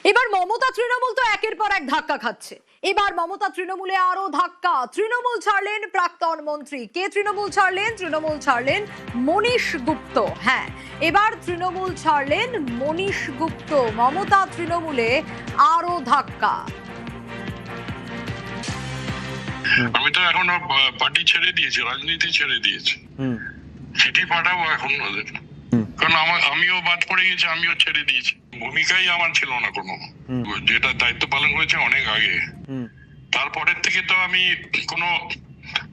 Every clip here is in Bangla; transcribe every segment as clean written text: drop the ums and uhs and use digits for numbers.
এবার মমতা তৃণমূল তো একের পর এক ধাক্কা খাচ্ছে। এবার মমতা তৃণমূলে আরো ধাক্কা। তৃণমূল ছাড়লেন প্রাক্তন মন্ত্রী। কে তৃণমূল ছাড়লেন? তৃণমূল ছাড়লেন মনীশ গুপ্ত। হ্যাঁ, এবার তৃণমূল ছাড়লেন মনীশ গুপ্ত। মমতা তৃণমূলে আরো ধাক্কা। আমি তো এখন পার্টি ছেড়ে দিয়েছি, রাজনীতি ছেড়ে দিয়েছি। চিঠি পাঠাবো এখন ওদের, কারণ আমিও বাদ পড়ে গেছি, আমিও ছেড়ে দিয়েছি। ভূমিকাই আমার ছিল না কোনো, যেটা দায়িত্ব পালন করেছে অনেক আগে। তারপরের থেকে তো আমি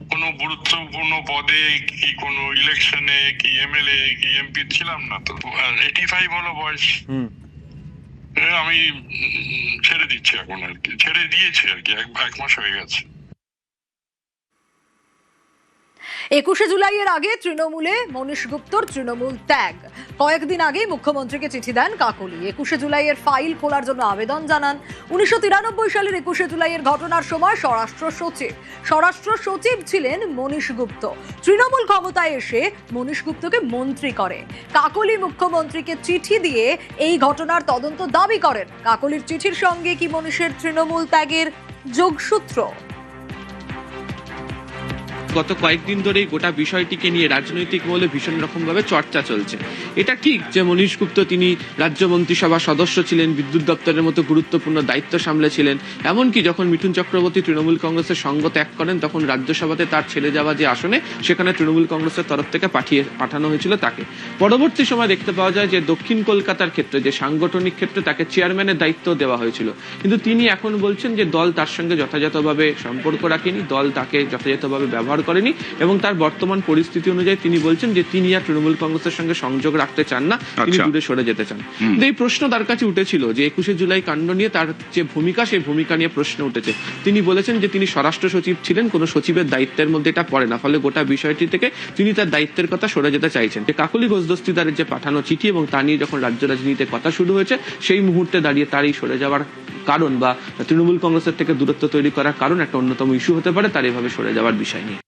কোনো গুরুত্বপূর্ণ পদে কি কোনো ইলেকশনে কি এমএলএ কি এমপি ছিলাম না। তো 85 হলো বয়স, আমি ছেড়ে দিচ্ছি এখন আর কি, ছেড়ে দিয়েছি আর কি, এক মাস হয়ে গেছে। 21শে জুলাইয়ের আগে তৃণমূলে মনীশ গুপ্তর তৃণমূল ত্যাগ। কয়েকদিন আগেই মুখ্যমন্ত্রীকে চিঠি দেন কাকলি। 21শে জুলাইয়ের ফাইল খোলার জন্য আবেদন জানান। 1993 সালের 21শে জুলাইয়ের ঘটনার সময় স্বরাষ্ট্র সচিব ছিলেন মনীশ গুপ্ত। তৃণমূল ক্ষমতায় এসে মনীশ গুপ্তকে মন্ত্রী করে। কাকলি মুখ্যমন্ত্রীকে চিঠি দিয়ে এই ঘটনার তদন্ত দাবি করেন। কাকলির চিঠির সঙ্গে কি মনীশের তৃণমূল ত্যাগের যোগসূত্র? গত কয়েকদিন ধরেই গোটা বিষয়টিকে নিয়ে রাজনৈতিক মহলে ভীষণ রকম ভাবে চর্চা চলছে। এটা ঠিক যে মনীশ গুপ্ত তিনি রাজ্য মন্ত্রিসভার সদস্য ছিলেন, বিদ্যুৎ দপ্তরের মতো গুরুত্বপূর্ণ দায়িত্ব সামলেছিলেন। এমনকি যখন মিঠুন চক্রবর্তী তৃণমূল কংগ্রেসের সঙ্গ ত্যাগ করেন, তখন রাজ্যসভাতে তার ছেড়ে যাওয়া যে আসনে, সেখানে তৃণমূল কংগ্রেসের তরফ থেকে পাঠানো হয়েছিল তাকে। পরবর্তী সময় দেখতে পাওয়া যায় যে দক্ষিণ কলকাতার ক্ষেত্রে, যে সাংগঠনিক ক্ষেত্রে তাকে চেয়ারম্যানের দায়িত্ব দেওয়া হয়েছিল। কিন্তু তিনি এখন বলছেন যে দল তার সঙ্গে যথাযথভাবে সম্পর্ক রাখেনি, দল তাকে যথাযথভাবে ব্যবহার করেনি, এবং তার বর্তমান পরিস্থিতি অনুযায়ী তিনি বলছেন যে তিনি আর তৃণমূল কংগ্রেসের সঙ্গে সংযোগ রাখতে চান না, তিনি দূরে সরে যেতে চান। এই প্রশ্ন তার কাছে উঠেছিল যে 21শে জুলাই কাণ্ড নিয়ে তার যে ভূমিকা, সেই ভূমিকা নিয়ে প্রশ্ন উঠেছে। তিনি বলেছেন যে তিনি স্বরাষ্ট্র সচিব ছিলেন, কোনো সচিবের দায়িত্বের মধ্যে এটা পড়ে না, ফলে গোটা বিষয়টি থেকে তিনি তার দায়িত্বের কথা সরে যেতে চাইছেন। যে কাকলি ঘোষ দস্তিদারের যে পাঠানো চিঠি এবং তা নিয়ে যখন রাজ্য রাজনীতিতে কথা শুরু হয়েছে, সেই মুহূর্তে দাঁড়িয়ে তার এই সরে যাওয়ার কারণ বা তৃণমূল কংগ্রেসের থেকে দূরত্ব তৈরি করার কারণ একটা অন্যতম ইস্যু হতে পারে তার এভাবে সরে যাওয়ার বিষয় নিয়ে।